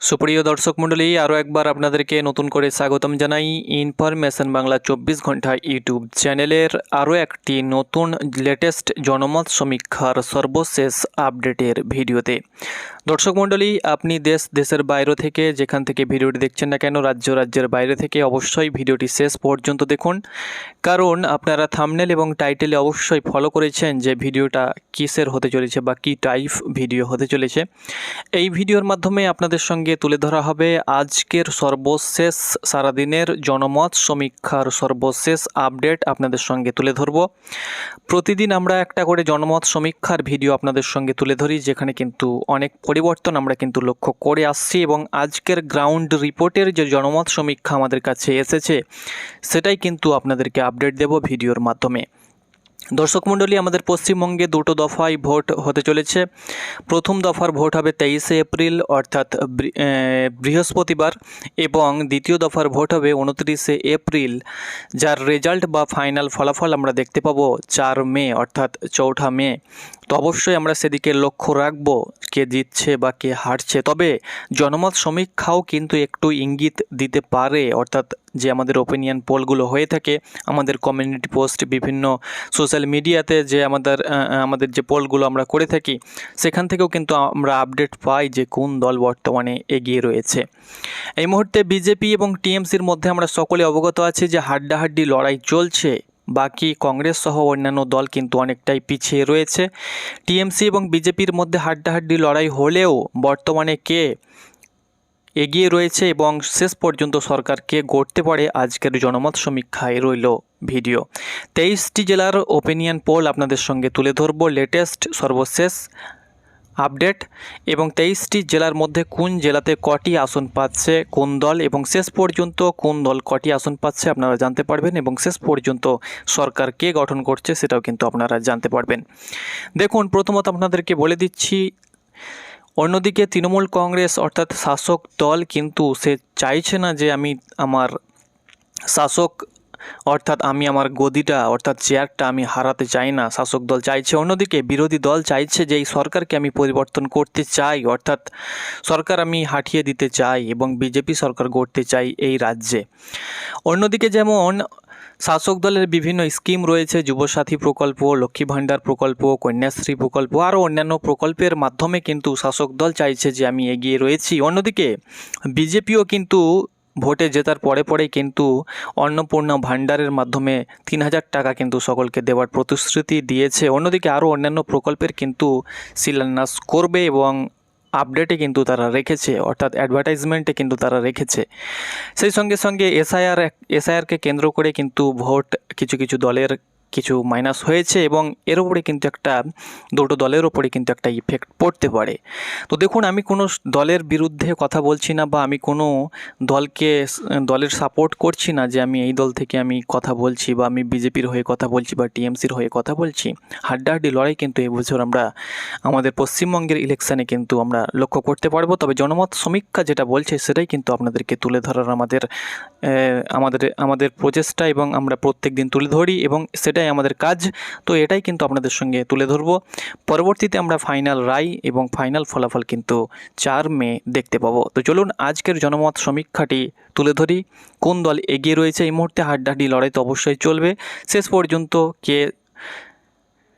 সুপ্রিয় দর্শক মণ্ডলী, আরও একবার আপনাদেরকে নতুন করে স্বাগতম জানাই ইনফরমেশন বাংলা 24 ঘন্টা ইউটিউব চ্যানেলের আরও একটি নতুন লেটেস্ট জনমত সমীক্ষার সর্বশেষ আপডেটের ভিডিওতে। দর্শক মণ্ডলী, আপনি দেশের বাইরে থেকে যেখান থেকে ভিডিওটি দেখছেন না কেন, রাজ্যের বাইরে থেকে অবশ্যই ভিডিওটি শেষ পর্যন্ত দেখুন, কারণ আপনারা থাম্বনেল এবং টাইটেলে অবশ্যই ফলো করেছেন যে ভিডিওটা কিসের হতে চলেছে বা কী টাইপ ভিডিও হতে চলেছে। এই ভিডিওর মাধ্যমে আপনাদের সঙ্গে তুলে ধরা হবে আজকের সর্বশেষ সারাদিনের জনমত সমীক্ষার সর্বশেষ আপডেট আপনাদের সঙ্গে তুলে ধরব। প্রতিদিন আমরা একটা করে জনমত সমীক্ষার ভিডিও আপনাদের সঙ্গে তুলে ধরি, যেখানে কিন্তু অনেক পরিবর্তন আমরা কিন্তু লক্ষ্য করে আসছি, এবং আজকের গ্রাউন্ড রিপোর্টের যে জনমত সমীক্ষা আমাদের কাছে এসেছে সেটাই কিন্তু আপনাদেরকে আপডেট দেব ভিডিওর মাধ্যমে। দর্শক মণ্ডলী, আমাদের পশ্চিমবঙ্গে দুটো দফায় ভোট হতে চলেছে। প্রথম দফার ভোট হবে 23শে এপ্রিল অর্থাৎ বৃহস্পতিবার, এবং দ্বিতীয় দফার ভোট হবে 29শে এপ্রিল, যার রেজাল্ট বা ফাইনাল ফলাফল আমরা দেখতে পাবো 4 মে অর্থাৎ 4ঠা মে। তো অবশ্যই আমরা সেদিকে লক্ষ্য রাখবো কে জিতছে বা কে হারছে। তবে জনমত সমীক্ষাও কিন্তু একটু ইঙ্গিত দিতে পারে, অর্থাৎ যে আমাদের ওপিনিয়ন পোলগুলো হয়ে থাকে, আমাদের কমিউনিটি পোস্ট, বিভিন্ন সোশ্যাল মিডিয়াতে যে আমাদের যে পোলগুলো আমরা করে থাকি, সেখান থেকেও কিন্তু আমরা আপডেট পাই যে কোন দল বর্তমানে এগিয়ে রয়েছে। এই মুহূর্তে বিজেপি এবং টিএমসির মধ্যে আমরা সকলে অবগত আছি যে হাড্ডাহাড্ডি লড়াই চলছে। বাকি কংগ্রেস সহ অন্যান্য দল কিন্তু অনেকটাই পিছিয়ে রয়েছে। টিএমসি এবং বিজেপির মধ্যে হাড্ডাহাড্ডি লড়াই হলেও বর্তমানে কে এগিয়ে রয়েছে এবং শেষ পর্যন্ত সরকার কে গড়তে পারে, আজকের জনমত সমীক্ষায় রইল ভিডিও। 23টি জেলার ওপিনিয়ন পোল আপনাদের সঙ্গে তুলে ধরব, লেটেস্ট সর্বশেষ আপডেট, এবং 23টি জেলার মধ্যে কোন জেলাতে কটি আসন পাচ্ছে কোন দল, এবং শেষ পর্যন্ত কোন দল কটি আসন পাচ্ছে আপনারা জানতে পারবেন, এবং শেষ পর্যন্ত সরকার কে গঠন করছে সেটাও কিন্তু আপনারা জানতে পারবেন। দেখুন, প্রথমত আপনাদেরকে বলে দিচ্ছি, অন্যদিকে তৃণমূল কংগ্রেস অর্থাৎ শাসক দল কিন্তু সে চাইছে না যে আমি আমার শাসক অর্থাৎ আমি আমার গদিটা অর্থাৎ চেয়ারটা আমি হারাতে চাই না, শাসক দল চাইছে। অন্যদিকে বিরোধী দল চাইছে যে এই সরকারকে আমি পরিবর্তন করতে চাই, অর্থাৎ সরকার আমি হাঁটিয়ে দিতে চাই এবং বিজেপি সরকার গড়তে চাই এই রাজ্যে। অন্যদিকে যেমন শাসক দলের বিভিন্ন স্কিম রয়েছে, যুবসাথী প্রকল্প, লক্ষ্মী ভাণ্ডার প্রকল্প, কন্যাশ্রী প্রকল্প, আরও অন্যান্য প্রকল্পের মাধ্যমে কিন্তু শাসক দল চাইছে যে আমি এগিয়ে রয়েছি। অন্যদিকে বিজেপিও কিন্তু ভোটে জেতার পরেই কিন্তু অন্নপূর্ণা ভাণ্ডারের মাধ্যমে 3000 টাকা কিন্তু সকলকে দেওয়ার প্রতিশ্রুতি দিয়েছে। অন্যদিকে আরও অন্যান্য প্রকল্পের কিন্তু শিলান্যাস করবে এবং আপডেটে কিন্তু তারা রেখেছে, অর্থাৎ অ্যাডভার্টাইজমেন্টে কিন্তু তারা রেখেছে। সেই সঙ্গে সঙ্গে এসআইআরকে কেন্দ্র করে কিন্তু ভোট কিছু দলের কিছু মাইনাস হয়েছে, এবং এর উপরে কিন্তু দুটো দলের ওপরে কিন্তু একটা ইফেক্ট পড়তে পারে। তো দেখুন, আমি কোনো দলের বিরুদ্ধে কথা বলছি না, বা আমি কোনো দলের সাপোর্ট করছি না যে আমি এই দল থেকে আমি কথা বলছি, বা আমি বিজেপির হয়ে কথা বলছি বা টিএমসির হয়ে কথা বলছি। হাড্ডাহাড্ডি লড়াই কিন্তু এবছর আমরা আমাদের পশ্চিমবঙ্গের ইলেকশানে কিন্তু আমরা লক্ষ্য করতে পারবো। তবে জনমত সমীক্ষা যেটা বলছে সেটাই কিন্তু আপনাদেরকে তুলে ধরার আমাদের প্রচেষ্টা, এবং আমরা প্রত্যেক দিন তুলে ধরি এবং সেটাই আমাদের কাজ। তো এটাই কিন্তু আপনাদের সঙ্গে তুলে ধরবো। পরবর্তীতে আমরা ফাইনাল রায় এবং ফাইনাল ফলাফল কিন্তু 4 মে দেখতে পাবো। তো চলুন আজকের জনমত সমীক্ষাটি তুলে ধরি, কোন দল এগিয়ে রয়েছে। এই মুহূর্তে হাড্ডাহাড্ডি লড়াই তো অবশ্যই চলবে, শেষ পর্যন্ত কে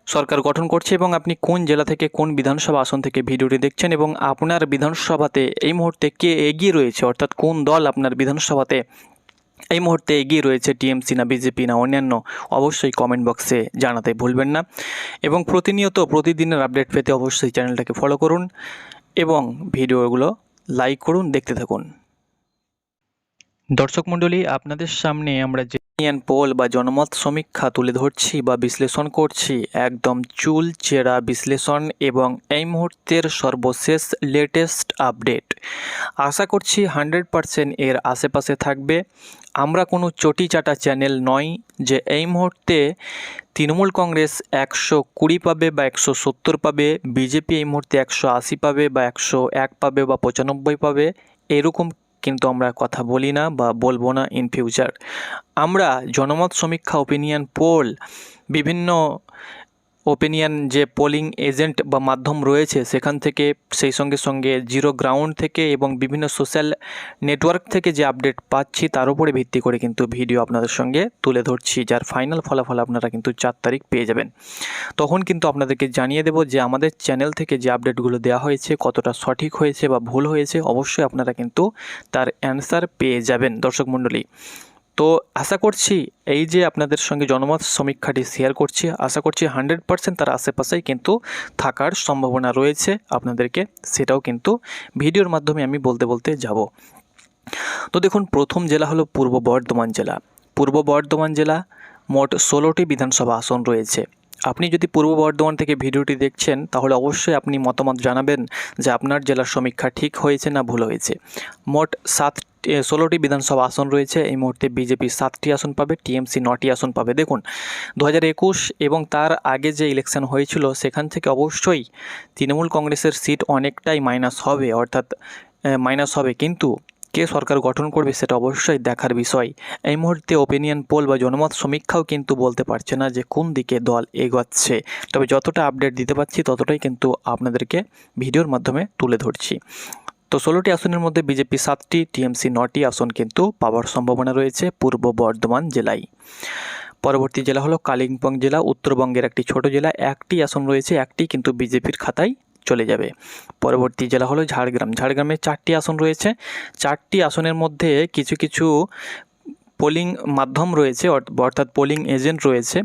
সরকার গঠন করছে, এবং আপনি কোন জেলা থেকে কোন বিধানসভা আসন থেকে ভিডিওটি দেখছেন, এবং আপনার বিধানসভাতে এই মুহূর্তে কে এগিয়ে রয়েছে, অর্থাৎ কোন দল আপনার বিধানসভাতে এই মুহূর্তে এগিয়ে রয়েছে, টিএমসি না বিজেপি না অন্যান্য, অবশ্যই কমেন্ট বক্সে জানাতে ভুলবেন না। এবং প্রতিদিনের আপডেট পেতে অবশ্যই চ্যানেলটাকে ফলো করুন এবং ভিডিওগুলো লাইক করুন, দেখতে থাকুন। দর্শক মণ্ডলী, আপনাদের সামনে আমরা যে ওপিনিয়ন পোল বা জনমত সমীক্ষা তুলে ধরছি বা বিশ্লেষণ করছি, একদম চুল চেরা বিশ্লেষণ এবং এই মুহূর্তের সর্বশেষ লেটেস্ট আপডেট। আশা করছি 100% এর আশেপাশে থাকবে। আমরা কোনো চটি চাটা চ্যানেল নয় যে এই মুহূর্তে তৃণমূল কংগ্রেস 120 পাবে বা 170 পাবে, বিজেপি এই মুহূর্তে 180 পাবে বা 101 পাবে বা 95 পাবে, এরকম কিন্তু আমরা কথা বলি না বা বলবো না ইন ফিউচার। আমরা জনমত সমীক্ষা, ওপিনিয়ন পোল, বিভিন্ন ওপিনিয়ন যে পোলিং এজেন্ট বা মাধ্যম রয়েছে সেখান থেকে, সেই সঙ্গে সঙ্গে জিরো গ্রাউন্ড থেকে এবং বিভিন্ন সোশ্যাল নেটওয়ার্ক থেকে যে আপডেট পাচ্ছি তার উপরে ভিত্তি করে কিন্তু ভিডিও আপনাদের সঙ্গে তুলে ধরছি, যার ফাইনাল ফলাফল আপনারা কিন্তু 4 তারিখ পেয়ে যাবেন। তখন কিন্তু আপনাদেরকে জানিয়ে দেব যে আমাদের চ্যানেল থেকে যে আপডেটগুলো দেওয়া হয়েছে কতটা সঠিক হয়েছে বা ভুল হয়েছে, অবশ্যই আপনারা কিন্তু তার অ্যান্সার পেয়ে যাবেন দর্শক মণ্ডলী। তো আশা করছি এই যে আপনাদের সঙ্গে জনমত সমীক্ষাটি শেয়ার করছি, আশা করছি 100% তার আশেপাশেই কিন্তু থাকার সম্ভাবনা রয়েছে আপনাদেরকে, সেটাও কিন্তু ভিডিওর মাধ্যমে আমি বলতে যাব। তো দেখুন, প্রথম জেলা হলো পূর্ব বর্ধমান জেলা। পূর্ব বর্ধমান জেলা মোট 16টি বিধানসভা আসন রয়েছে। আপনি যদি পূর্ব বর্ধমান থেকে ভিডিওটি দেখছেন তাহলে অবশ্যই আপনি মতামত জানাবেন যে আপনার জেলার সমীক্ষা ঠিক হয়েছে না ভুল হয়েছে। মোট 16টি বিধানসভা আসন রয়েছে। এই মুহূর্তে বিজেপি 7টি আসন পাবে, টিএমসি 9টি আসন পাবে। দেখুন, 2021 এবং তার আগে যে ইলেকশন হয়েছিল সেখান থেকে অবশ্যই তৃণমূল কংগ্রেসের সিট অনেকটাই মাইনাস হবে, অর্থাৎ মাইনাস হবে, কিন্তু কে সরকার গঠন করবে সেটা অবশ্যই দেখার বিষয়। এই মুহূর্তে ওপিনিয়ন পোল বা জনমত সমীক্ষাও কিন্তু বলতে পারছে না যে কোন দিকে দল এগোচ্ছে, তবে যতটা আপডেট দিতে পারছি ততটাই কিন্তু আপনাদেরকে ভিডিওর মাধ্যমে তুলে ধরছি। তো 16টি আসনের মধ্যে বিজেপি 7টি, টিএমসি 9টি আসন কিন্তু পাওয়ার সম্ভাবনা রয়েছে পূর্ব বর্ধমান জেলায়। পরবর্তী জেলা হলো কালিম্পং জেলা, উত্তরবঙ্গের একটি ছোট জেলা। 1টি আসন রয়েছে, 1টি কিন্তু বিজেপির খাতায় চলে যাবে। পরবর্তী জেলা হলো ঝাড়গ্রাম। ঝাড়গ্রামে 4টি আসন রয়েছে। 4টি আসনের মধ্যে কিছু কিছু পোলিং মাধ্যম রয়েছে, অর্থাৎ পোলিং এজেন্ট রয়েছে,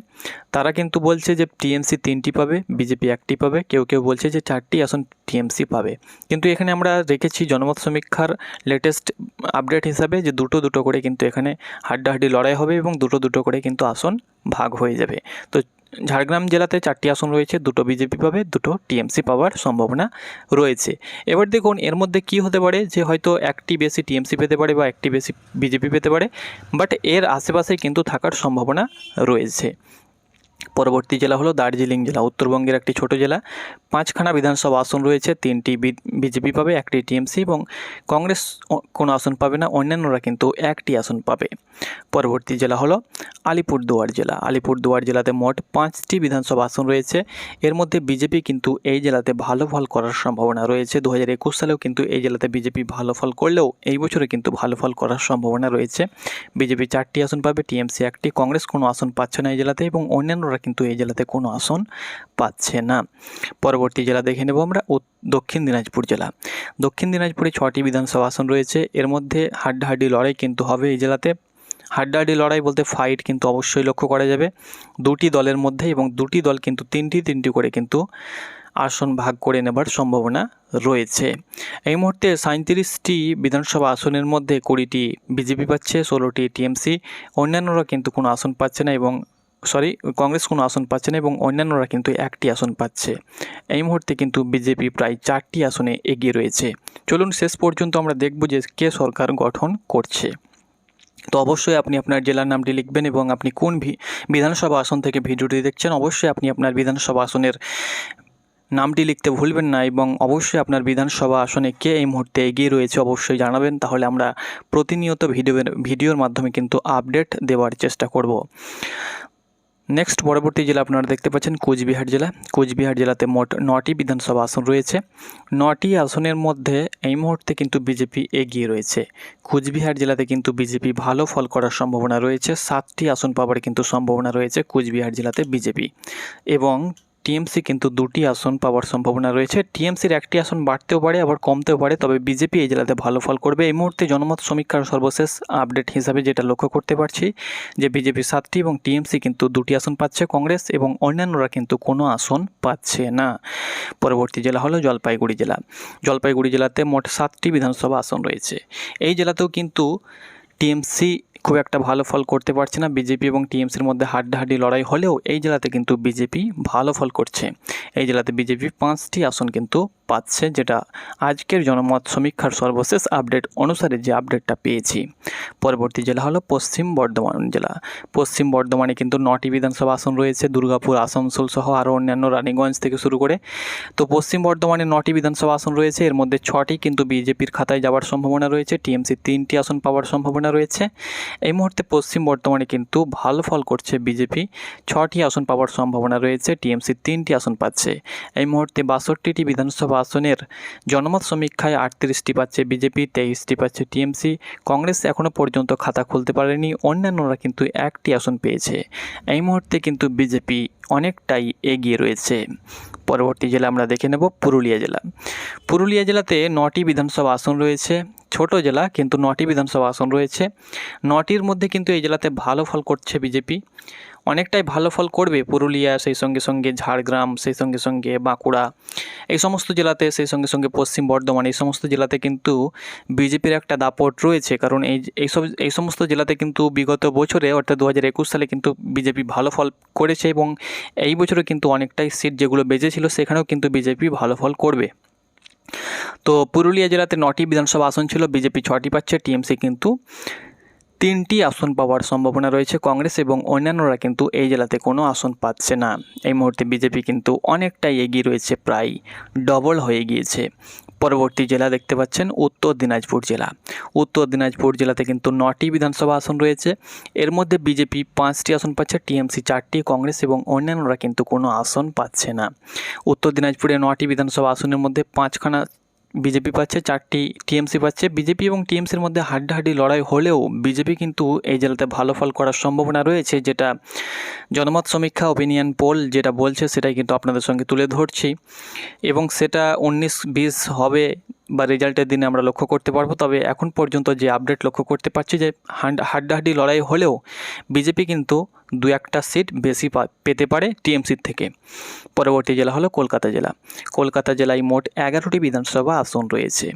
তারা কিন্তু বলছে যে টিএমসি 3টি পাবে, বিজেপি 1টি পাবে, কেউ কেউ বলছে যে 4টি আসন টিএমসি পাবে। কিন্তু এখানে আমরা রেখেছি জনমত সমীক্ষার লেটেস্ট আপডেট হিসাবে যে দুটো করে কিন্তু এখানে হাড্ডাহাড্ডি লড়াই হবে এবং দুটো করে কিন্তু আসন ভাগ হয়ে যাবে। তো ঝাড়গ্রাম জেলাতে 4টি আসন রয়েছে, 2টো বিজেপি পাবে, 2টো টিএমসি পাওয়ার সম্ভাবনা রয়েছে। এবার দেখুন এর মধ্যে কি হতে পারে, যে হয়তো 1টি বেশি টিএমসি পেতে পারে বা 1টি বেশি বিজেপি পেতে পারে, বাট এর আশেপাশে কিন্তু থাকার সম্ভাবনা রয়েছে। পরবর্তী জেলা হলো দার্জিলিং জেলা, উত্তরবঙ্গের একটি ছোট জেলা। 5খানা বিধানসভা আসন রয়েছে, 3টি বিজেপি পাবে, 1টি টিএমসি এবং কংগ্রেস কোনো আসন পাবে না, অন্যান্যরা কিন্তু 1টি আসন পাবে। পরবর্তী জেলা হলো আলিপুরদুয়ার জেলা। আলিপুরদুয়ার জেলাতে মোট 5টি বিধানসভা আসন রয়েছে। এর মধ্যে বিজেপি কিন্তু এই জেলাতে ভালো ফল করার সম্ভাবনা রয়েছে। 2021 সালেও কিন্তু এই জেলাতে বিজেপি ভালো ফল করলেও এই বছরে কিন্তু ভালো ফল করার সম্ভাবনা রয়েছে। বিজেপি 4টি আসন পাবে, টিএমসি 1টি, কংগ্রেস কোনো আসন পাচ্ছে না এই জেলাতে এবং অন্যান্যরা কিন্তু এই জেলাতে কোনো আসন পাচ্ছে না। পরবর্তী জেলা দেখে নেব আমরা দক্ষিণ দিনাজপুর জেলা। দক্ষিণ দিনাজপুরে 6টি বিধানসভা আসন রয়েছে। এর মধ্যে হাড্ডাহাড্ডি লড়াই কিন্তু হবে এই জেলাতে। হাড্ডাহাড্ডি লড়াই বলতে ফাইট কিন্তু অবশ্যই লক্ষ্য করা যাবে 2টি দলের মধ্যে, এবং 2টি দল কিন্তু 3টি করে কিন্তু আসন ভাগ করে নেবার সম্ভাবনা রয়েছে। এই মুহূর্তে 37টি বিধানসভা আসনের মধ্যে 20টি বিজেপি পাচ্ছে, 16টি টিএমসি, অন্যান্যরা কিন্তু কোনো আসন পাচ্ছে না, এবং কংগ্রেস কোনো আসন পাচ্ছে না এবং অন্যান্যরা কিন্তু 1টি আসন পাচ্ছে। এই মুহূর্তে কিন্তু বিজেপি প্রায় 4টি আসনে এগিয়ে রয়েছে। চলুন শেষ পর্যন্ত আমরা দেখব যে কে সরকার গঠন করছে। তো অবশ্যই আপনি আপনার জেলার নামটি লিখবেন এবং আপনি কোন বিধানসভা আসন থেকে ভিডিওটি দেখছেন অবশ্যই আপনি আপনার বিধানসভা আসনের নামটি লিখতে ভুলবেন না, এবং অবশ্যই আপনার বিধানসভা আসনে কে এই মুহূর্তে এগিয়ে রয়েছে অবশ্যই জানাবেন, তাহলে আমরা প্রতিনিয়ত ভিডিওর মাধ্যমে কিন্তু আপডেট দেওয়ার চেষ্টা করব। নেক্সট পরবর্তী জেলা আপনারা দেখতে পাচ্ছেন কোচবিহার জেলা। কোচবিহার জেলাতে মোট 9টি বিধানসভা আসন রয়েছে। 9টি আসনের মধ্যে এই মুহূর্তে কিন্তু বিজেপি এগিয়ে রয়েছে। কোচবিহার জেলাতে কিন্তু বিজেপি ভালো ফল করার সম্ভাবনা রয়েছে। 7টি আসন পাওয়ার কিন্তু সম্ভাবনা রয়েছে কোচবিহার জেলাতে বিজেপি, এবং টিএমসি কিন্তু 2টি আসন পাওয়ার সম্ভাবনা রয়েছে। টিএমসির 1টি আসন বাড়তেও পারে আবার কমতেও পারে, তবে বিজেপি এই জেলাতে ভালো ফল করবে। এই মুহূর্তে জনমত সমীক্ষার সর্বশেষ আপডেট হিসাবে যেটা লক্ষ্য করতে পারছি যে বিজেপি 7টি এবং টিএমসি কিন্তু 2টি আসন পাচ্ছে, কংগ্রেস এবং অন্যান্যরা কিন্তু কোনো আসন পাচ্ছে না। পরবর্তী জেলা হলো জলপাইগুড়ি জেলা। জলপাইগুড়ি জেলাতে মোট 7টি বিধানসভা আসন রয়েছে। এই জেলাতেও কিন্তু টিএমসি খুব একটা ভালো ফল করতে পারছে না। বিজেপি এবং টিএমসির মধ্যে হাড্ডাহাড্ডি লড়াই হলেও এই জেলাতে কিন্তু বিজেপি ভালো ফল করছে। এই জেলাতে বিজেপি 5টি আসন কিন্তু পাচ্ছে, যেটা আজকের জনমত সমীক্ষার সর্বশেষ আপডেট অনুসারে যে আপডেটটা পেয়েছি। পরবর্তী জেলা হলো পশ্চিম বর্ধমান জেলা। পশ্চিম বর্ধমানে কিন্তু 9টি বিধানসভা আসন রয়েছে, দুর্গাপুর, আসানসোল সহ আরও অন্যান্য রানীগঞ্জ থেকে শুরু করে। তো পশ্চিম বর্ধমানে 9টি বিধানসভা আসন রয়েছে, এর মধ্যে 6টি কিন্তু বিজেপির খাতায় যাওয়ার সম্ভাবনা রয়েছে, টিএমসি 3টি আসন পাওয়ার সম্ভাবনা রয়েছে। এই মুহূর্তে পশ্চিম বর্ধমানে কিন্তু ভালো ফল করছে বিজেপি, 6টি আসন পাওয়ার সম্ভাবনা রয়েছে, টিএমসি 3টি আসন পাচ্ছে। এই মুহূর্তে 62টি বিধানসভা আসনের জনমত সমীক্ষায় 38টি পাচ্ছে বিজেপি, 23টি পাচ্ছে টিএমসি। কংগ্রেস এখনও পর্যন্ত খাতা খুলতে পারেনি, অন্যান্যরা কিন্তু 1টি আসন পেয়েছে। এই মুহূর্তে কিন্তু বিজেপি অনেকটাই এগিয়ে রয়েছে। পরবর্তী জেলা আমরা দেখে নেব পুরুলিয়া জেলা। পুরুলিয়া জেলাতে 9টি বিধানসভা আসন রয়েছে, ছোট জেলা কিন্তু 9টি বিধানসভা আসন রয়েছে। 9টির মধ্যে কিন্তু এই জেলাতে ভালো ফল করছে বিজেপি, অনেকটাই ভালো ফল করবে পুরুলিয়া, সেই সঙ্গে সঙ্গে ঝাড়গ্রাম, সেই সঙ্গে সঙ্গে বাঁকুড়া, এই সমস্ত জেলাতে, সেই সঙ্গে সঙ্গে পশ্চিম বর্ধমান, এই সমস্ত জেলাতে কিন্তু বিজেপির একটা দাপট রয়েছে। কারণ এই সমস্ত জেলাতে কিন্তু বিগত বছরে অর্থাৎ 2021 সালে কিন্তু বিজেপি ভালো ফল করেছে এবং এই বছরে কিন্তু অনেকটাই সিট যেগুলো বেঁচেছিল সেখানেও কিন্তু বিজেপি ভালো ফল করবে। তো পুরুলিয়া জেলাতে 9টি বিধানসভা আসন ছিল, বিজেপি 6টি পাচ্ছে, টিএমসি কিন্তু 3টি আসন পাওয়ার সম্ভাবনা রয়েছে। কংগ্রেস এবং অন্যান্যরা কিন্তু এই জেলাতে কোনো আসন পাচ্ছে না। এই মুহূর্তে বিজেপি কিন্তু অনেকটাই এগিয়ে রয়েছে, প্রায় ডবল হয়ে গিয়েছে। পরবর্তী জেলা দেখতে পাচ্ছেন উত্তর দিনাজপুর জেলা। উত্তর দিনাজপুর জেলাতে কিন্তু 9টি বিধানসভা আসন রয়েছে, এর মধ্যে বিজেপি 5টি আসন পাচ্ছে, টিএমসি 4টি, কংগ্রেস এবং অন্যান্যরা কিন্তু কোনো আসন পাচ্ছে না। উত্তর দিনাজপুরে 9টি বিধানসভা আসনের মধ্যে 5খানা বিজেপি পাচ্ছে, 4টি টিএমসি পাচ্ছে। বিজেপি এবং টিএমসির মধ্যে হাড্ডাহাড্ডি লড়াই হলেও বিজেপি কিন্তু এই জেলাতে ভালো ফল করার সম্ভাবনা রয়েছে, যেটা জনমত সমীক্ষা, ওপিনিয়ন পোল যেটা বলছে সেটাই কিন্তু আপনাদের সঙ্গে তুলে ধরছি এবং সেটা 19-20 হবে বা রেজাল্টের দিনে আমরা লক্ষ্য করতে পারবো। তবে এখন পর্যন্ত যে আপডেট লক্ষ্য করতে পারছি যে হাড্ডাহাড্ডি লড়াই হলেও বিজেপি কিন্তু 2-1টা সিট বেশি পেতে পারে টিএমসির থেকে। পরবর্তী জেলা হলো কলকাতা জেলা। কলকাতা জেলায় মোট 11টি বিধানসভা আসন রয়েছে।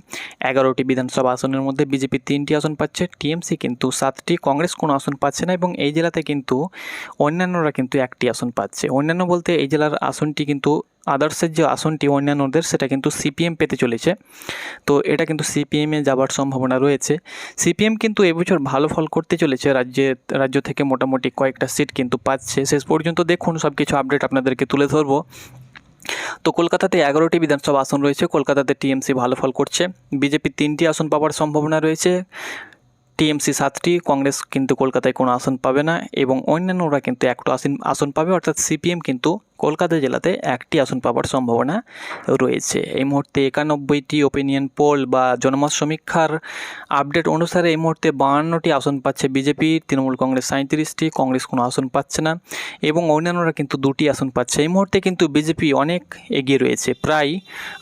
11টি বিধানসভা আসনের মধ্যে বিজেপি 3টি আসন পাচ্ছে, টিএমসি কিন্তু 7টি, কংগ্রেস কোনো আসন পাচ্ছে না এবং এই জেলাতে কিন্তু অন্যান্যরা কিন্তু 1টি আসন পাচ্ছে। অন্যান্য বলতে এই জেলার আসনটি কিন্তু আদার্সের যে আসনটি অন্যান্যদের সেটা কিন্তু সিপিএম পেতে চলেছে। তো এটা কিন্তু সিপিএমে যাবার সম্ভাবনা রয়েছে। সিপিএম কিন্তু এবছর ভালো ফল করতে চলেছে, রাজ্য থেকে মোটামুটি কয়েকটা সিট কিন্তু পাচ্ছে। শেষ পর্যন্ত দেখুন, সব কিছু আপডেট আপনাদেরকে তুলে ধরবো। তো কলকাতাতে 11টি বিধানসভা আসন রয়েছে, কলকাতাতে টিএমসি ভালো ফল করছে, বিজেপি 3টি আসন পাওয়ার সম্ভাবনা রয়েছে, টিএমসি 7টি, কংগ্রেস কিন্তু কলকাতায় কোনো আসন পাবে না এবং অন্যান্যরা কিন্তু 1টা আসন পাবে, অর্থাৎ সিপিএম কিন্তু কলকাতা জেলাতে 1টি আসন পাওয়ার সম্ভাবনা রয়েছে। এই মুহূর্তে 91টি ওপিনিয়ন পোল বা জনমত সমীক্ষার আপডেট অনুসারে এই মুহূর্তে 52টি আসন পাচ্ছে বিজেপি, তৃণমূল কংগ্রেস 37টি, কংগ্রেস কোনো আসন পাচ্ছে না এবং অন্যান্যরা কিন্তু 2টি আসন পাচ্ছে। এই মুহূর্তে কিন্তু বিজেপি অনেক এগিয়ে রয়েছে, প্রায়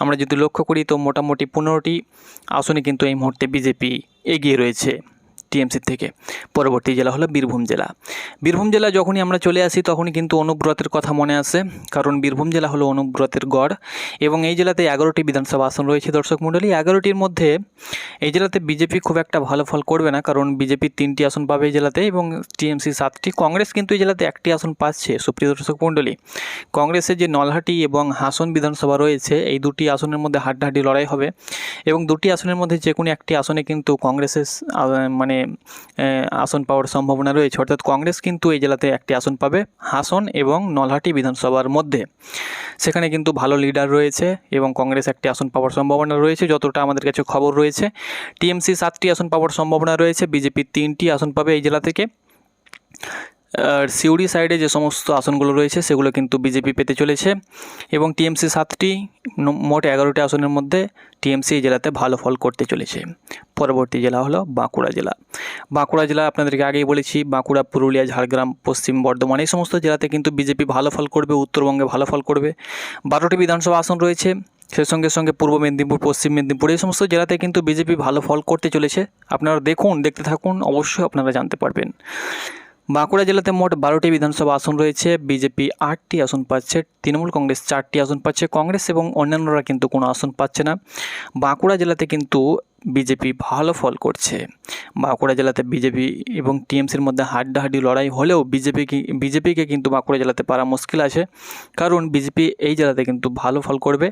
আমরা যদি লক্ষ্য করি তো মোটামুটি 15টি আসনে কিন্তু এই মুহূর্তে বিজেপি এগিয়ে রয়েছে টিএমসি থেকে। পরবর্তী জেলা হলো বীরভূম জেলা। বীরভূম জেলা যখনই আমরা চলে আসি তখনই কিন্তু অনুব্রতের কথা মনে আসে, কারণ বীরভূম জেলা হলো অনুব্রতের গড় এবং এই জেলাতে 11টি বিধানসভা আসন রয়েছে। দর্শক মণ্ডলী, 11টির মধ্যে এই জেলাতে বিজেপি খুব একটা ভালো ফল করবে না, কারণ বিজেপি 3টি আসন পাবে এই জেলাতে এবং টিএমসি 7টি, কংগ্রেস কিন্তু এই জেলাতে 1টি আসন পাচ্ছে। সুপ্রিয় দর্শক মণ্ডলী, কংগ্রেসের যে নলহাটি এবং হাসন বিধানসভা রয়েছে এই 2টি আসনের মধ্যে হাড্ডাহাড্ডি লড়াই হবে এবং 2টি আসনের মধ্যে যে কোনো একটি আসনে কিন্তু কংগ্রেসের আসন পাওয়ার সম্ভাবনা রয়েছে, অর্থাৎ কংগ্রেস কিন্তু এই জেলাতে 1টি আসন পাবে হাসন এবং নলহাটি বিধানসভার মধ্যে। সেখানে কিন্তু ভালো লিডার রয়েছে এবং কংগ্রেস 1টি আসন পাওয়ার সম্ভাবনা রয়েছে, যতটা আমাদের কাছে খবর রয়েছে। টিএমসি 7টি আসন পাওয়ার সম্ভাবনা রয়েছে, বিজেপি 3টি আসন পাবে এই জেলা থেকে। আর সিউড়ি সাইডে যে সমস্ত আসনগুলো রয়েছে সেগুলো কিন্তু বিজেপি পেতে চলেছে এবং টিএমসি 7টি, মোট 11টি আসনের মধ্যে টিএমসি এই জেলাতে ভালো ফল করতে চলেছে। পরবর্তী জেলা হলো বাঁকুড়া জেলা। বাঁকুড়া জেলা আপনাদেরকে আগেই বলেছি, বাঁকুড়া, পুরুলিয়া, ঝাড়গ্রাম, পশ্চিম বর্ধমান এই সমস্ত জেলাতে কিন্তু বিজেপি ভালো ফল করবে, উত্তরবঙ্গে ভালো ফল করবে। 12টি বিধানসভা আসন রয়েছে, সেই সঙ্গে সঙ্গে পূর্ব মেদিনীপুর, পশ্চিম মেদিনীপুর এই সমস্ত জেলাতে কিন্তু বিজেপি ভালো ফল করতে চলেছে। আপনারা দেখতে থাকুন, অবশ্যই আপনারা জানতে পারবেন। বাঁকুড়া জেলাতে মোট 12টি বিধানসভা আসন রয়েছে, বিজেপি 8টি আসন পাচ্ছে, তৃণমূল কংগ্রেস 4টি আসন পাচ্ছে, কংগ্রেস এবং অন্যান্যরা কিন্তু কোনো আসন পাচ্ছে না। বাঁকুড়া জেলাতে কিন্তু বিজেপি ভালো ফল করছে। বাঁকুড়া জেলাতে বিজেপি এবং টিএমসির মধ্যে হাড্ডাহাড্ডি লড়াই হলেও বিজেপিকে কিন্তু বাঁকুড়া জেলাতে পারা মুশকিল আছে, কারণ বিজেপি এই জেলাতে কিন্তু ভালো ফল করবে।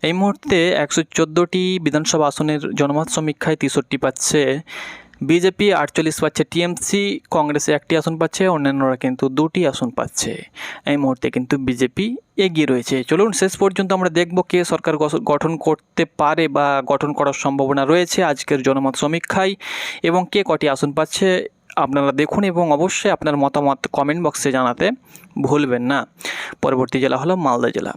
এই মুহূর্তে 114টি বিধানসভা আসনের জনমত সমীক্ষায় 63 পাচ্ছে বিজেপি, 48 পাচ্ছে টিএমসি, কংগ্রেসে 1টি আসন পাচ্ছে, অন্যান্যরা কিন্তু 2টি আসন পাচ্ছে। এই মুহূর্তে কিন্তু বিজেপি এগিয়ে রয়েছে। চলুন শেষ পর্যন্ত আমরা দেখব কে সরকার গঠন করতে পারে বা গঠন করার সম্ভাবনা রয়েছে আজকের জনমত সমীক্ষায় এবং কে কটি আসন পাচ্ছে। আপনারা দেখুন এবং অবশ্যই আপনার মতামত কমেন্ট বক্সে জানাতে ভুলবেন না। পরবর্তী জেলা হলো মালদা জেলা।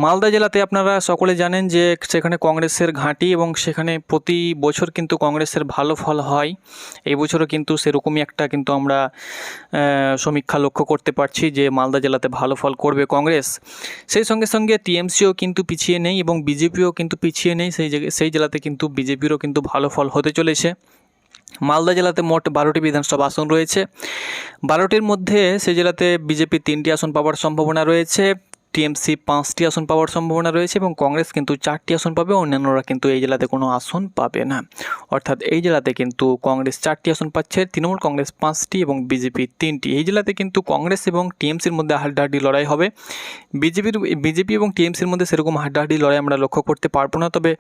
মালদা জেলাতে আপনারা সকলে জানেন যে সেখানে কংগ্রেসের ঘাঁটি এবং সেখানে প্রতি বছর কিন্তু কংগ্রেসের ভালো ফল হয়। এই বছরও কিন্তু সেরকমই একটা কিন্তু আমরা সমীক্ষা লক্ষ্য করতে পারছি যে মালদা জেলাতে ভালো ফল করবে কংগ্রেস। সেই সঙ্গে সঙ্গে টিএমসিও কিন্তু পিছিয়ে নেই এবং বিজেপিও কিন্তু পিছিয়ে নেই। সেই জেলাতে কিন্তু বিজেপিরও কিন্তু ভালো ফল হতে চলেছে। মালদা জেলাতে মোট 12টি বিধানসভা আসন রয়েছে। 12টির মধ্যে সেই জেলাতে বিজেপি 3টি আসন পাওয়ার সম্ভাবনা রয়েছে, টিএমসি 5টি আসন পাওয়ার সম্ভাবনা রয়েছে এবং কংগ্রেস কিন্তু 4টি আসন পাবে, অন্যান্যরা কিন্তু এই জেলাতে কোনো আসন পাবে না। অর্থাৎ এই জেলাতে কিন্তু কংগ্রেস 4টি আসন পাচ্ছে, তৃণমূল কংগ্রেস 5টি এবং বিজেপি 3টি। এই জেলাতে কিন্তু কংগ্রেস এবং টিএমসির মধ্যে হাড্ডাহাড্ডি লড়াই হবে। বিজেপি এবং টিএমসির মধ্যে সেরকম হাড্ডাহাড্ডি লড়াই আমরা লক্ষ্য করতে পারবো না, তবে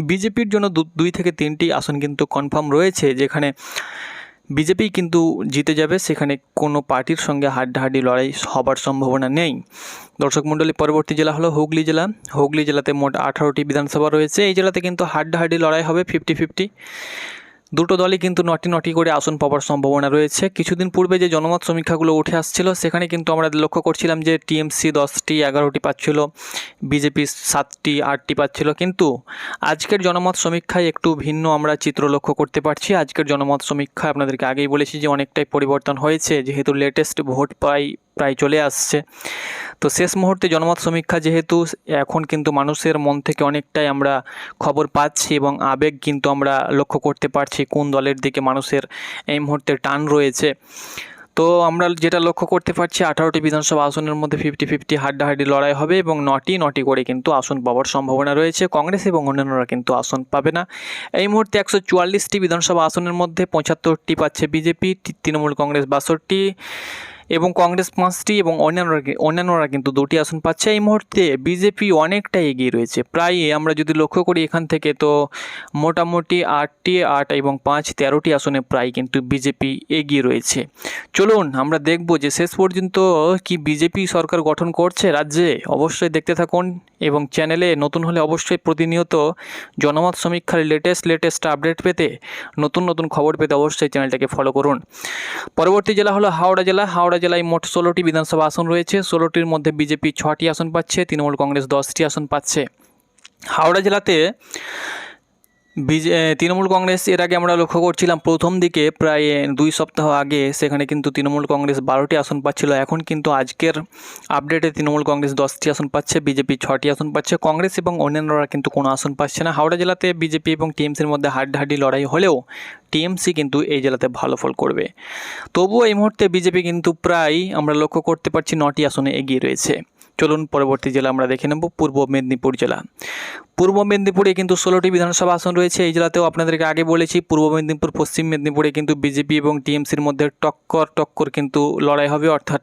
বিজেপির জন্য 2 থেকে 3টি আসন কিন্তু কনফার্ম রয়েছে, যেখানে বিজেপি কিন্তু জিতে যাবে, সেখানে কোনো পার্টির সঙ্গে হাড্ডাহাড্ডি লড়াই হবার সম্ভাবনা নেই। দর্শক মণ্ডলী, পরবর্তী জেলা হলো হুগলি জেলা। হুগলি জেলাতে মোট 18টি বিধানসভা রয়েছে। এই জেলাতে কিন্তু হাড্ডাহাড্ডি লড়াই হবে 50-50। দুটো দলই কিন্তু 9টি করে আসন পাওয়ার সম্ভাবনা রয়েছে। কিছুদিন পূর্বে যে জনমত সমীক্ষাগুলো উঠে আসছিল সেখানে কিন্তু আমরা লক্ষ্য করছিলাম যে টিএমসি 10টি 11টি পাচ্ছিল, বিজেপি 7টি 8টি পাচ্ছিল, কিন্তু আজকের জনমত সমীক্ষায় একটু ভিন্ন আমরা চিত্র লক্ষ্য করতে পারছি। আজকের জনমত সমীক্ষায় আপনাদেরকে আগেই বলেছি যে অনেকটাই পরিবর্তন হয়েছে, যেহেতু লেটেস্ট ভোট প্রায় চলে আসছে। তো শেষ মুহূর্তে জনমত সমীক্ষা যেহেতু, এখন কিন্তু মানুষের মন থেকে অনেকটাই আমরা খবর পাচ্ছি এবং আবেগ কিন্তু আমরা লক্ষ্য করতে পারছি কোন দলের দিকে মানুষের এই মুহূর্তে টান রয়েছে। তো আমরা যেটা লক্ষ্য করতে পারছি 18টি বিধানসভা আসনের মধ্যে 50-50 হাড্ডাহাড্ডি লড়াই হবে এবং 9টি করে কিন্তু আসন পাওয়ার সম্ভাবনা রয়েছে। কংগ্রেস এবং অন্যান্যরা কিন্তু আসন পাবে না। এই মুহূর্তে 144টি বিধানসভা আসনের মধ্যে 75টি পাচ্ছে বিজেপি, তৃণমূল কংগ্রেস 62টি এবং কংগ্রেস 5টি এবং অন্যান্যরা কিন্তু 2টি আসন পাচ্ছে। এই মুহূর্তে বিজেপি অনেকটা এগিয়ে রয়েছে, প্রায় আমরা যদি লক্ষ্য করি এখান থেকে তো মোটামুটি 8 এবং 5 13টি আসনে প্রায় কিন্তু বিজেপি এগিয়ে রয়েছে। চলুন আমরা দেখব যে শেষ পর্যন্ত কি বিজেপি সরকার গঠন করছে রাজ্যে। অবশ্যই দেখতে থাকুন এবং চ্যানেলে নতুন হলে অবশ্যই প্রতিনিয়ত জনমত সমীক্ষার লেটেস্ট আপডেট পেতে, নতুন খবর পেতে অবশ্যই চ্যানেলটাকে ফলো করুন। পরবর্তী জেলা হলো হাওড়া জেলা। হাওড়া জেলায় মোট 16টি বিধানসভা আসন রয়েছে। 16টির মধ্যে বিজেপি 6টি আসন পাচ্ছে, তৃণমূল কংগ্রেস 10টি আসন পাচ্ছে। হাওড়া জেলাতে তৃণমূল কংগ্রেস, এর আগে আমরা লক্ষ্য করছিলাম প্রথম দিকে প্রায় 2 সপ্তাহ আগে সেখানে কিন্তু তৃণমূল কংগ্রেস 12টি আসন পাচ্ছিল। এখন কিন্তু আজকের আপডেটে তৃণমূল কংগ্রেস 10টি আসন পাচ্ছে, বিজেপি 6টি আসন পাচ্ছে, কংগ্রেস এবং অন্যান্যরা কিন্তু কোনো আসন পাচ্ছে না। হাওড়া জেলাতে বিজেপি এবং টিএমসির মধ্যে হাড্ডাহাড্ডি লড়াই হলেও টিএমসি কিন্তু এই জেলাতে ভালো ফল করবে। তবুও এই মুহূর্তে বিজেপি কিন্তু প্রায় আমরা লক্ষ্য করতে পারছি 9টি আসনে এগিয়ে রয়েছে। চলুন পরবর্তী জেলা আমরা দেখে নেব পূর্ব মেদিনীপুর জেলা। পূর্ব মেদিনীপুরে কিন্তু 16টি বিধানসভা আসন রয়েছে। এই জেলাতেও আপনাদেরকে আগে বলেছি পূর্ব মেদিনীপুর পশ্চিম মেদিনীপুরে কিন্তু বিজেপি এবং টিএমসির মধ্যে টক্কর কিন্তু লড়াই হবে, অর্থাৎ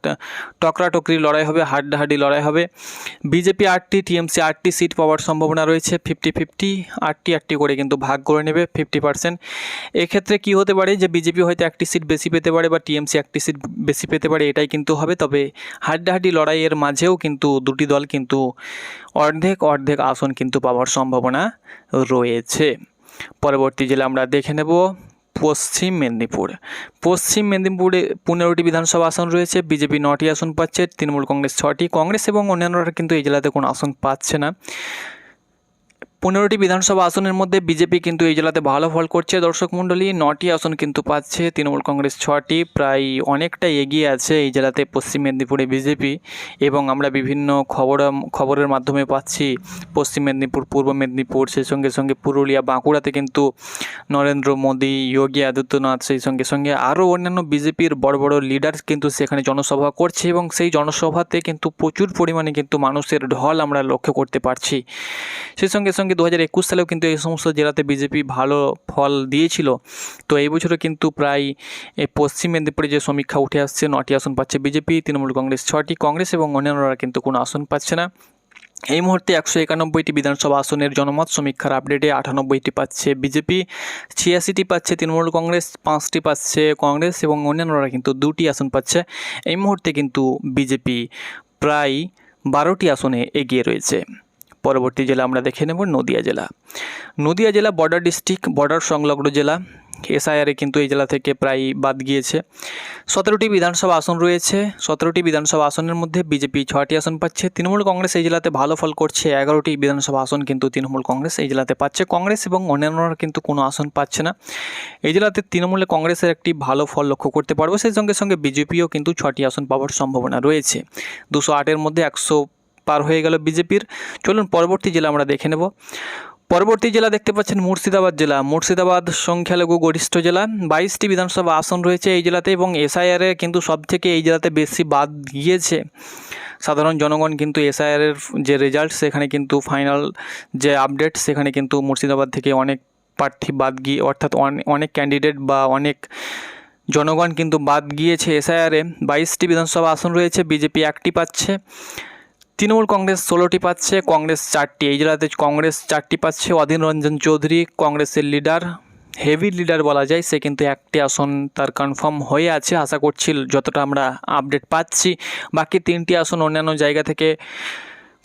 টকরাটকরি লড়াই হবে, হাড্ডাহাড্ডি লড়াই হবে। বিজেপি 8টি, টিএমসি 8টি সিট পাওয়ার সম্ভাবনা রয়েছে 50-50, 8টি করে কিন্তু ভাগ করে নেবে 50%। এক্ষেত্রে কি হতে পারে যে বিজেপি হয়তো 1টি সিট বেশি পেতে পারে বা টিএমসি 1টি সিট বেশি পেতে পারে, এটাই কিন্তু হবে। তবে হাড্ডাহাড্ডি লড়াইয়ের মাঝেও কিন্তু দুটি দল কিন্তু অর্ধেক আসন কিন্তু পাওয়ার সম্ভাবনা রয়েছে। পরবর্তী জেলা আমরা দেখে নেব পশ্চিম মেদিনীপুর। পশ্চিম মেদিনীপুরে 15টি বিধানসভা আসন রয়েছে। বিজেপি 9টি আসন পাচ্ছে, তৃণমূল কংগ্রেস 6টি, কংগ্রেস এবং অন্যান্যরা কিন্তু এই জেলাতে কোনো আসন পাচ্ছে না। 15টি বিধানসভা আসনের মধ্যে বিজেপি কিন্তু এই জেলাতে ভালো ফল করছে দর্শক মণ্ডলী, 9টি আসন কিন্তু পাচ্ছে, তৃণমূল কংগ্রেস 6টি, প্রায় অনেকটাই এগিয়ে আছে এই জেলাতে পশ্চিম মেদিনীপুরে বিজেপি। এবং আমরা বিভিন্ন খবরের মাধ্যমে পাচ্ছি পশ্চিম মেদিনীপুর, পূর্ব মেদিনীপুর, সেই সঙ্গে পুরুলিয়া, বাঁকুড়াতে কিন্তু নরেন্দ্র মোদী, যোগী আদিত্যনাথ, সেই সঙ্গে আরও অন্যান্য বিজেপির বড় লিডার কিন্তু সেখানে জনসভা করছে এবং সেই জনসভাতে কিন্তু প্রচুর পরিমাণে কিন্তু মানুষের ঢল আমরা লক্ষ্য করতে পারছি। সেই সঙ্গে সঙ্গে 2021 সালেও কিন্তু এই সমস্ত জেলাতে বিজেপি ভালো ফল দিয়েছিল। তো এই বছরও কিন্তু প্রায় এই পশ্চিম মেদিনীপুরে যে সমীক্ষা উঠে আসছে 9টি আসন পাচ্ছে বিজেপি, তৃণমূল কংগ্রেস 6টি, কংগ্রেস এবং অন্যান্যরা কিন্তু কোনো আসন পাচ্ছে না। এই মুহূর্তে 191টি বিধানসভা আসনের জনমত সমীক্ষার আপডেটে 98টি পাচ্ছে বিজেপি, 86টি পাচ্ছে তৃণমূল কংগ্রেস, 5টি পাচ্ছে কংগ্রেস এবং অন্যান্যরা কিন্তু 2টি আসন পাচ্ছে। এই মুহূর্তে কিন্তু বিজেপি প্রায় 12টি আসনে এগিয়ে রয়েছে। পরবর্তী জেলা আমরা দেখে নেব নদিয়া জেলা। নদিয়া জেলা বর্ডার ডিস্ট্রিক্ট, বর্ডার সংলগ্ন জেলা। এসআইআরে কিন্তু এই জেলা থেকে প্রায় বাদ গিয়েছে। 17টি বিধানসভা আসন রয়েছে। 17টি বিধানসভা আসনের মধ্যে বিজেপি 6টি আসন পাচ্ছে। তৃণমূল কংগ্রেস এই জেলাতে ভালো ফল করছে, 11টি বিধানসভা আসন কিন্তু তৃণমূল কংগ্রেস এই জেলাতে পাচ্ছে। কংগ্রেস এবং অন্যান্যরা কিন্তু কোনো আসন পাচ্ছে না। এই জেলাতে তৃণমূলে কংগ্রেসের একটি ভালো ফল লক্ষ্য করতে পারবো, সেই সঙ্গে সঙ্গে বিজেপিও কিন্তু 6টি আসন পাওয়ার সম্ভাবনা রয়েছে। 208-এর মধ্যে 100 পার হয়ে গেল বিজেপির। চলুন পরবর্তী জেলা আমরা দেখে নেব। পরবর্তী জেলা দেখতে পাচ্ছেন মুর্শিদাবাদ জেলা। মুর্শিদাবাদ সংখ্যালঘু গরিষ্ঠ জেলা, 22টি বিধানসভা আসন রয়েছে এই জেলাতে এবং এসআইআরে কিন্তু সবথেকে এই জেলাতে বেশি বাদ গিয়েছে। সাধারণ জনগণ কিন্তু এসআইআরের যে রেজাল্ট সেখানে কিন্তু ফাইনাল যে আপডেট সেখানে কিন্তু মুর্শিদাবাদ থেকে অনেক প্রার্থী বাদ গিয়ে, অর্থাৎ অনেক ক্যান্ডিডেট বা অনেক জনগণ কিন্তু বাদ গিয়েছে এসআইআরে। 22টি বিধানসভা আসন রয়েছে, বিজেপি 1টি পাচ্ছে, তৃণমূল কংগ্রেস 16টি পাচ্ছে, কংগ্রেস 4টি। এই জেলাতে কংগ্রেস 4টি পাচ্ছে। অধীর রঞ্জন চৌধুরী কংগ্রেসের লিডার, হেভি লিডার বলা যায়, সে কিন্তু 1টি আসন তার কনফার্ম হয়ে আছে। আশা করছি যতটা আমরা আপডেট পাচ্ছি বাকি 3টি আসন অন্যান্য জায়গা থেকে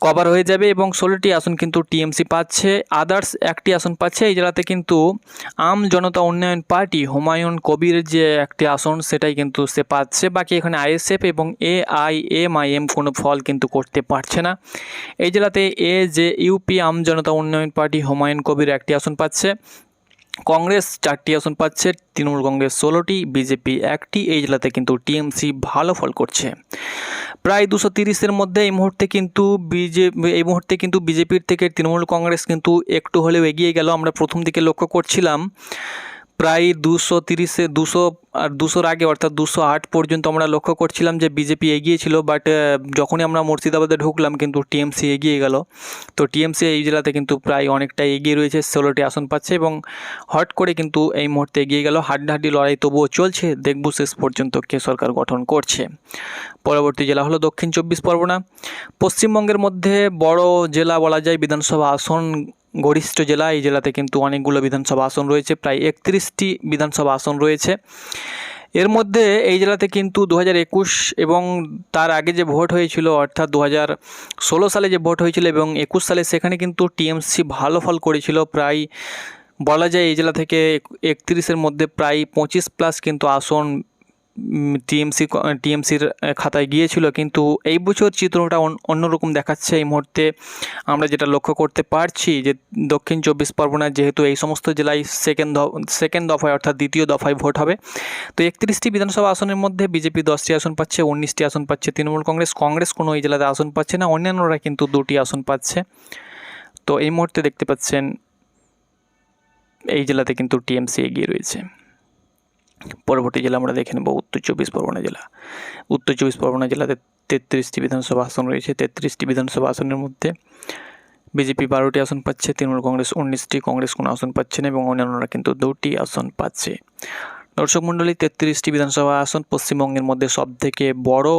কভার হয়ে যাবে এবং 16টি আসন কিন্তু টিএমসি পাচ্ছে, আদার্স 1টি আসন পাচ্ছে। এই জেলাতে কিন্তু আম জনতা উন্নয়ন পার্টি হুমায়ুন কবির যে একটি আসন সেটাই কিন্তু সে পাচ্ছে। বাকি এখানে আইএসএফ এবং এআইএমআইএম কোনো ফল কিন্তু করতে পারছে না। এই জেলাতে ইউপি আম জনতা উন্নয়ন পার্টি হুমায়ুন কবির 1টি আসন পাচ্ছে, কংগ্রেস 4টি আসন পাচ্ছে, তৃণমূল কংগ্রেস 16টি, বিজেপি 1টি। এই জেলাতে কিন্তু টিএমসি ভালো ফল করছে। প্রায় 230-এর মধ্যে এই মুহূর্তে কিন্তু বিজেপির থেকে তৃণমূল কংগ্রেস কিন্তু একটু হলেও এগিয়ে গেল। আমরা প্রথম দিকে লক্ষ্য করছিলাম প্রায় 200 আর 200-র আগে অর্থাৎ 208 পর্যন্ত আমরা লক্ষ্য করছিলাম যে বিজেপি এগিয়ে ছিল, বাট যখনই আমরা মুর্শিদাবাদে ঢুকলাম কিন্তু টিএমসি এগিয়ে গেল। তো টিএমসি এই জেলাতে কিন্তু প্রায় অনেকটাই এগিয়ে রয়েছে, 16টি আসন পাচ্ছে এবং হট করে কিন্তু এই মুহূর্তে এগিয়ে গেল। হাড্ডাহাড্ডি লড়াই তবুও চলছে, দেখব শেষ পর্যন্ত কে সরকার গঠন করছে। পরবর্তী জেলা হলো দক্ষিণ 24 পরগনা। পশ্চিমবঙ্গের মধ্যে বড় জেলা বলা যায়, বিধানসভা আসন গরিষ্ঠ জেলা। এই জেলাতে কিন্তু অনেকগুলো বিধানসভা আসন রয়েছে, প্রায় 31টি বিধানসভা আসন রয়েছে। এর মধ্যে এই জেলাতে কিন্তু 2021 এবং তার আগে যে ভোট হয়েছিল অর্থাৎ 2016 সালে যে ভোট হয়েছিল এবং 21 সালে, সেখানে কিন্তু টিএমসি ভালো ফল করেছিল। প্রায় বলা যায় এই জেলা থেকে 31-এর মধ্যে প্রায় 25+ কিন্তু আসন টিএমসির খাতায় গিয়েছিল। কিন্তু এই বছর চিত্রটা অন্যরকম দেখাচ্ছে। এই মুহূর্তে আমরা যেটা লক্ষ্য করতে পারছি যে দক্ষিণ 24 পরগনায় যেহেতু এই সমস্ত জেলায় সেকেন্ড দফায় অর্থাৎ দ্বিতীয় দফায় ভোট হবে, তো 31টি বিধানসভা আসনের মধ্যে বিজেপি 10টি আসন পাচ্ছে, 19টি আসন পাচ্ছে তৃণমূল কংগ্রেস কোনো এই জেলাতে আসন পাচ্ছে না, অন্যান্যরা কিন্তু 2টি আসন পাচ্ছে। তো এই মুহূর্তে দেখতে পাচ্ছেন এই জেলাতে কিন্তু টিএমসি এগিয়ে রয়েছে। পরবর্তী জেলা আমরা দেখে নেব উত্তর 24 পরগনা জেলা। উত্তর 24 পরগনা জেলাতে 33টি বিধানসভা আসন রয়েছে। 33টি বিধানসভা আসনের মধ্যে বিজেপি 12টি আসন পাচ্ছে, তৃণমূল কংগ্রেস 19টি, কংগ্রেস কোনো আসন পাচ্ছে না এবং অন্যান্যরা কিন্তু 2টি আসন পাচ্ছে। দর্শক মণ্ডলী, 33টি বিধানসভা আসন পশ্চিমবঙ্গের মধ্যে সবথেকে বড়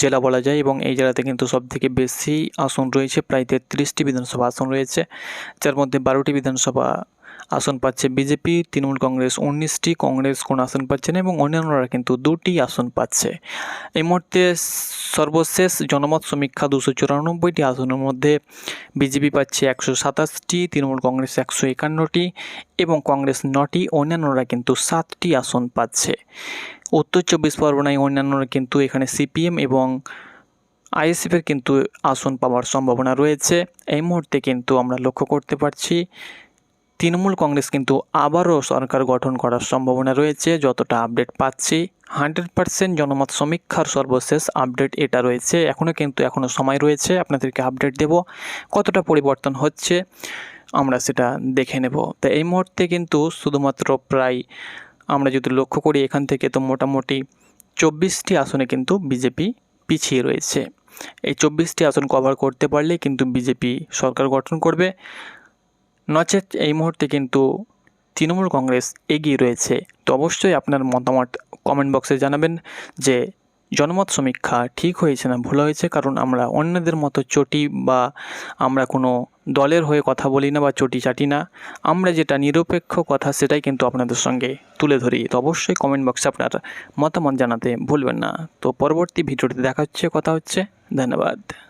জেলা বলা যায় এবং এই জেলাতে কিন্তু সবথেকে বেশি আসন রয়েছে, প্রায় 33টি বিধানসভা আসন রয়েছে, যার মধ্যে 12টি বিধানসভা আসন পাচ্ছে বিজেপি, তৃণমূল কংগ্রেস 19টি, কংগ্রেস কোনো আসন পাচ্ছে না এবং অন্যান্যরা কিন্তু 2টি আসন পাচ্ছে। এই মুহূর্তে সর্বশেষ জনমত সমীক্ষা 294টি আসনের মধ্যে বিজেপি পাচ্ছে 127টি, তৃণমূল কংগ্রেস 151টি এবং কংগ্রেস 9টি, অন্যান্যরা কিন্তু 7টি আসন পাচ্ছে। উত্তর 24 পরগনায় অন্যান্যরা কিন্তু এখানে সিপিএম এবং আইএসএফের কিন্তু আসন পাওয়ার সম্ভাবনা রয়েছে। এই মুহূর্তে কিন্তু আমরা লক্ষ্য করতে পারছি তৃণমূল কংগ্রেস কিন্তু আবারও সরকার গঠন করার সম্ভাবনা রয়েছে। যতটা আপডেট পাচ্ছি 100% জনমত সমীক্ষার সর্বশেষ আপডেট এটা রয়েছে। এখনও সময় রয়েছে, আপনাদেরকে আপডেট দেব কতটা পরিবর্তন হচ্ছে আমরা সেটা দেখে নেব। তো এই মুহূর্তে কিন্তু শুধুমাত্র প্রায় আমরা যদি লক্ষ্য করি এখান থেকে, তো মোটামুটি 24টি আসনে কিন্তু বিজেপি পিছিয়ে রয়েছে। এই 24টি আসন কভার করতে পারলে কিন্তু বিজেপি সরকার গঠন করবে। নচেৎ এই মুহূর্তে কিন্তু তৃণমূল কংগ্রেস এগিয়ে রয়েছে। তো অবশ্যই আপনার মতামত কমেন্ট বক্সে জানাবেন যে জনমত সমীক্ষা ঠিক হয়েছে না ভুল হয়েছে। কারণ আমরা অন্যদের মতো চটি বা আমরা কোনো দলের হয়ে কথা বলি না বা চটি চাটি না, আমরা যেটা নিরপেক্ষ কথা সেটাই কিন্তু আপনাদের সঙ্গে তুলে ধরি। তো অবশ্যই কমেন্ট বক্সে আপনার মতামত জানাতে ভুলবেন না। তো পরবর্তী ভিডিওতে দেখা হচ্ছে, কথা হচ্ছে। ধন্যবাদ।